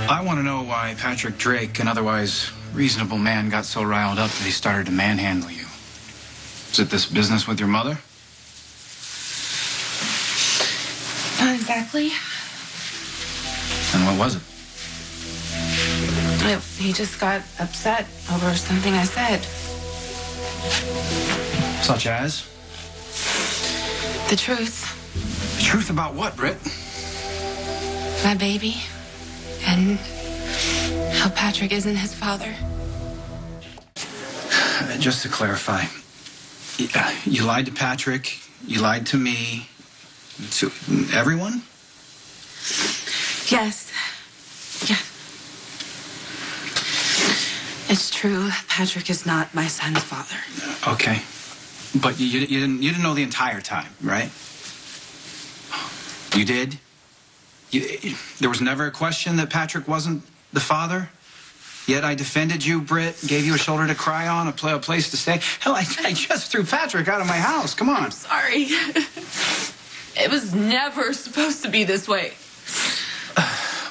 I want to know why Patrick Drake, an otherwise reasonable man, got so riled up that he started to manhandle you. Is it this business with your mother? Not exactly. And what was it? He just got upset over something I said. Such as? The truth. The truth about what, Britt? My baby. And how Patrick isn't his father. Just to clarify, you lied to Patrick, you lied to me, to everyone? Yes. Yeah. It's true. Patrick is not my son's father. Okay. But you didn't know the entire time, right? You did? There was never a question that Patrick wasn't the father? Yet I defended you, Britt, gave you a shoulder to cry on, a place to stay. Hell, I just threw Patrick out of my house. Come on. I'm sorry. It was never supposed to be this way.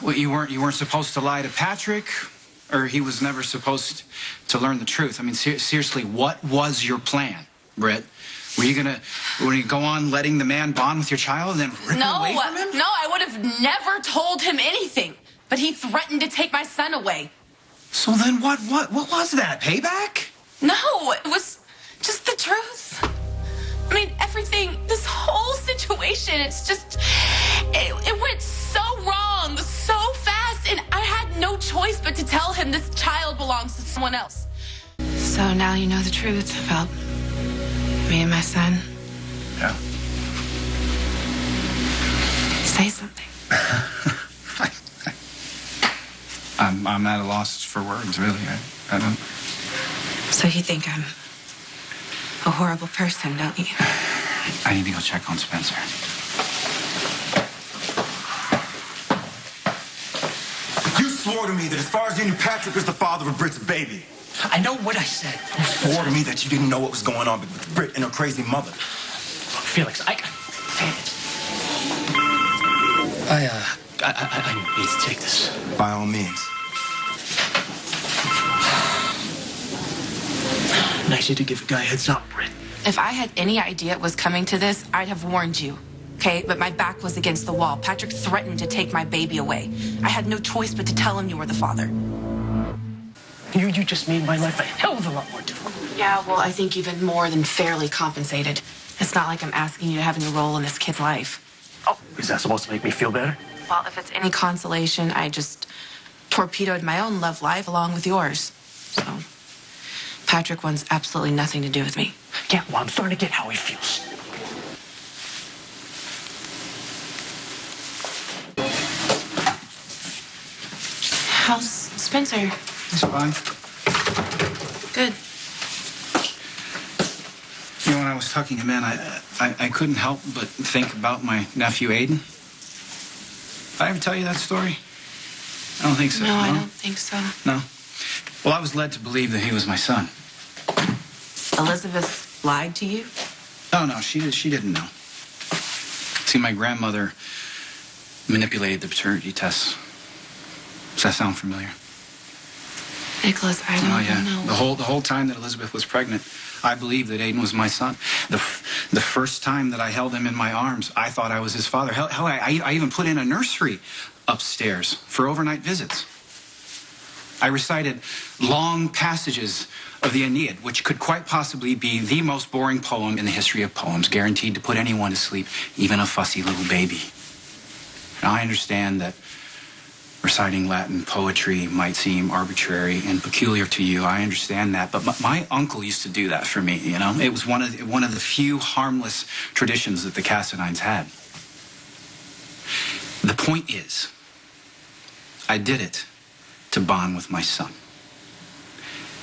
Well, you weren't supposed to lie to Patrick, or he was never supposed to learn the truth. I mean, seriously, what was your plan, Britt? Were you gonna go on letting the man bond with your child and then rip it away from him? No, I would have never told him anything. But he threatened to take my son away. So then what was that? Payback? No, it was just the truth. I mean, everything, this whole situation, it's just, it went so wrong, so fast, and I had no choice but to tell him this child belongs to someone else. So now you know the truth about me and my son. Yeah. Say something. I'm at a loss for words, really. I don't... So you think I'm a horrible person, don't you? I need to go check on Spencer. You swore to me that as far as you knew, Patrick was the father of Britt's baby. I know what I said. You swore to me that you didn't know what was going on with Britt and her crazy mother. Felix, I need to take this. By all means. Nice of you to give a guy a heads up, Britt. If I had any idea it was coming to this, I'd have warned you. Okay, but my back was against the wall. Patrick threatened to take my baby away. I had no choice but to tell him you were the father. You just made my life a hell of a lot more difficult. Yeah, well, I think even more than fairly compensated. It's not like I'm asking you to have any role in this kid's life. Oh, is that supposed to make me feel better? Well, if it's any consolation, I just torpedoed my own love life along with yours. So, Patrick wants absolutely nothing to do with me. Yeah, well, I'm starting to get how he feels. How's Spencer? He's fine. Good. You know, when I was tucking him in, I couldn't help but think about my nephew, Aiden. Did I ever tell you that story? I don't think so. No, I don't think so. No? Well, I was led to believe that he was my son. Elizabeth lied to you? No, she didn't know. See, my grandmother manipulated the paternity tests. Does that sound familiar? Nikolas, I don't know. The whole time that Elizabeth was pregnant, I believed that Aiden was my son. The first time that I held him in my arms, I thought I was his father. Hell, I even put in a nursery upstairs for overnight visits. I recited long passages of the Aeneid, which could quite possibly be the most boring poem in the history of poems, guaranteed to put anyone to sleep, even a fussy little baby. Now, I understand that reciting Latin poetry might seem arbitrary and peculiar to you. I understand that, but my uncle used to do that for me, you know? It was one of the few harmless traditions that the Cassadines had. The point is, I did it to bond with my son.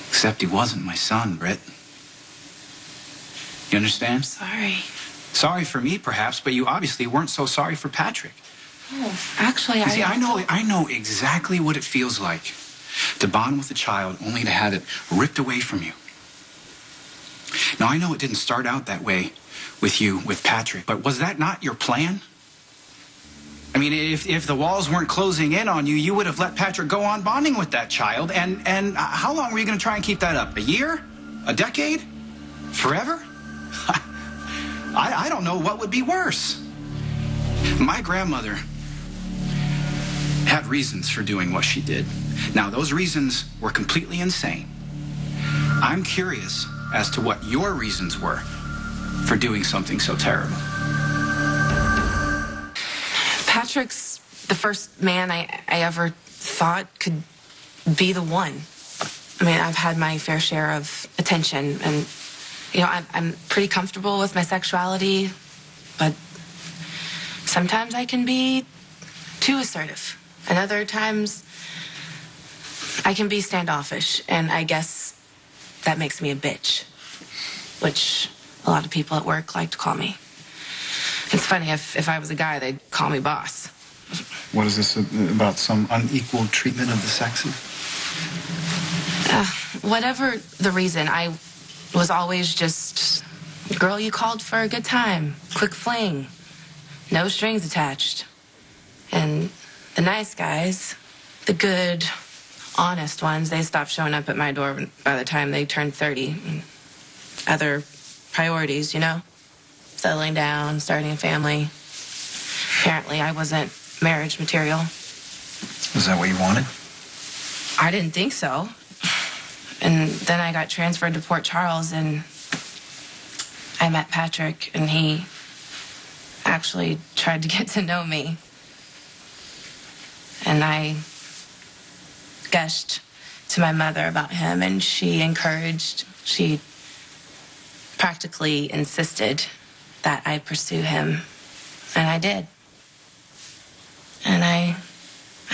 Except he wasn't my son, Britt. You understand? I'm sorry. Sorry for me, perhaps, but you obviously weren't so sorry for Patrick. Oh, actually, See, I know exactly what it feels like to bond with a child only to have it ripped away from you. Now, I know it didn't start out that way with you, with Patrick, but was that not your plan? I mean, if the walls weren't closing in on you, you would have let Patrick go on bonding with that child. And how long were you going to try and keep that up? A year? A decade? Forever? I don't know what would be worse. My grandmother had reasons for doing what she did. Now, those reasons were completely insane. I'm curious as to what your reasons were for doing something so terrible. Patrick's the first man I ever thought could be the one. I mean, I've had my fair share of attention, and, you know, I'm pretty comfortable with my sexuality, but sometimes I can be too assertive, and other times I can be standoffish, and I guess that makes me a bitch, which a lot of people at work like to call me. It's funny, if I was a guy, they'd call me boss. What is this about, some unequal treatment of the sexes? Whatever the reason, I was always just a girl you called for a good time, quick fling, no strings attached. And the nice guys, the good, honest ones, they stopped showing up at my door by the time they turned 30. Other priorities, you know? Settling down, starting a family. Apparently, I wasn't marriage material. Was that what you wanted? I didn't think so. And then I got transferred to Port Charles, and I met Patrick, and he actually tried to get to know me. And I gushed to my mother about him, and she encouraged, she practically insisted that I pursue him. And I did. And I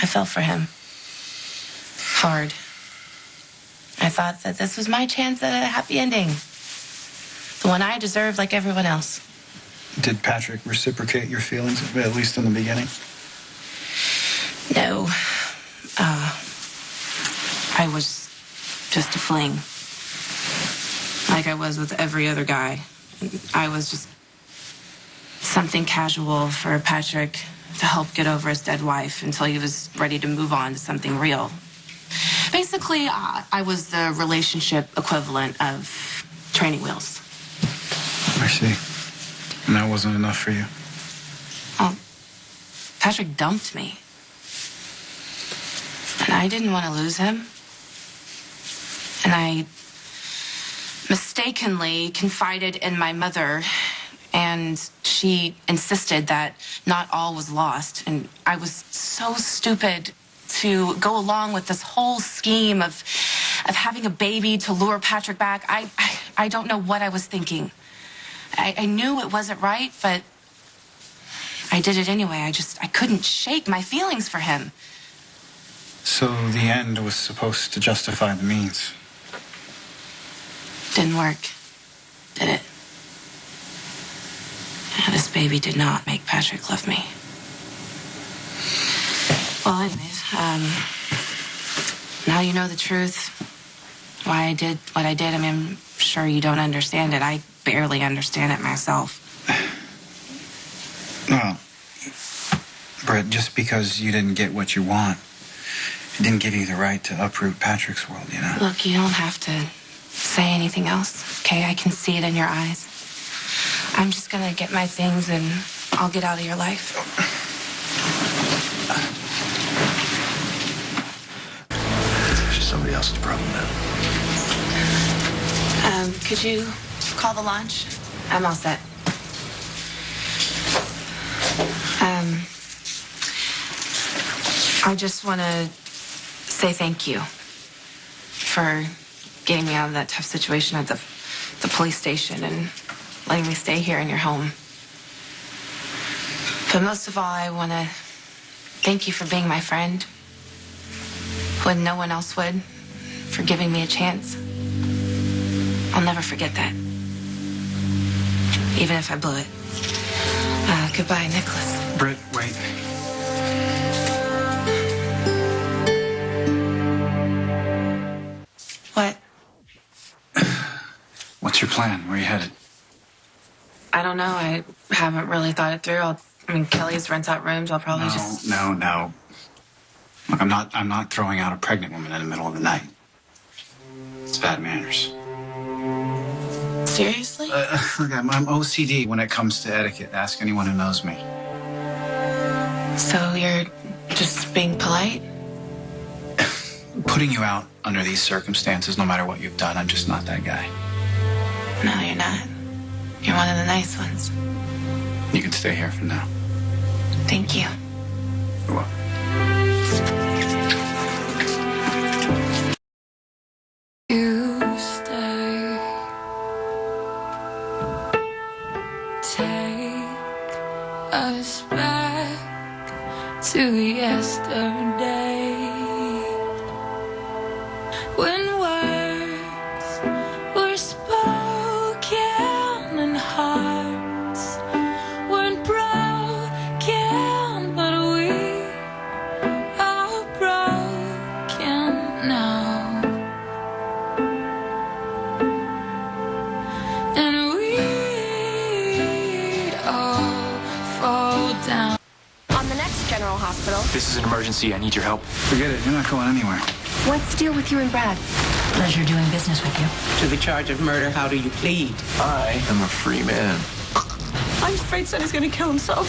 fell for him. Hard. I thought that this was my chance at a happy ending. The one I deserved like everyone else. Did Patrick reciprocate your feelings, at least in the beginning? No. I was just a fling. Like I was with every other guy. I was just something casual for Patrick to help get over his dead wife until he was ready to move on to something real. Basically, I was the relationship equivalent of training wheels. I see. And that wasn't enough for you? Well, Patrick dumped me. And I didn't want to lose him. And I mistakenly confided in my mother, and she insisted that not all was lost. And I was so stupid to go along with this whole scheme of having a baby to lure Patrick back. I don't know what I was thinking. I knew it wasn't right, but I did it anyway. I couldn't shake my feelings for him. So the end was supposed to justify the means. Didn't work, did it? This baby did not make Patrick love me. Well, anyways, now you know the truth. Why I did what I did. I mean, I'm sure you don't understand it. I barely understand it myself. Well, Britt, just because you didn't get what you want, it didn't give you the right to uproot Patrick's world, you know? Look, you don't have to say anything else, okay? I can see it in your eyes. I'm just gonna get my things and I'll get out of your life. It's just somebody else's problem now. Could you call the launch? I'm all set. I just want to say thank you for getting me out of that tough situation at the police station and letting me stay here in your home. But most of all, I want to thank you for being my friend when no one else would, for giving me a chance. I'll never forget that, even if I blew it. Goodbye, Nikolas. Britt, wait. What? What's your plan? Where are you headed? I don't know. I haven't really thought it through. I'll I mean, Kelly's rents out rooms. I'll probably just... No. Look, I'm not throwing out a pregnant woman in the middle of the night. It's bad manners. Seriously? Look, I'm OCD when it comes to etiquette. Ask anyone who knows me. So you're just being polite? Putting you out under these circumstances, no matter what you've done, I'm just not that guy. No, you're not. You're one of the nice ones. You can stay here for now. Thank you. You're welcome. You stay. Take us back to yesterday. When words were spoken and hearts weren't broken, but we are broken now. And we all fall down. On the next General Hospital. This is an emergency. I need your help. Forget it. You're not going anywhere. What's the deal with you and Brad? Pleasure doing business with you. To the charge of murder, how do you plead? I am a free man. I'm afraid Sonny's gonna kill himself.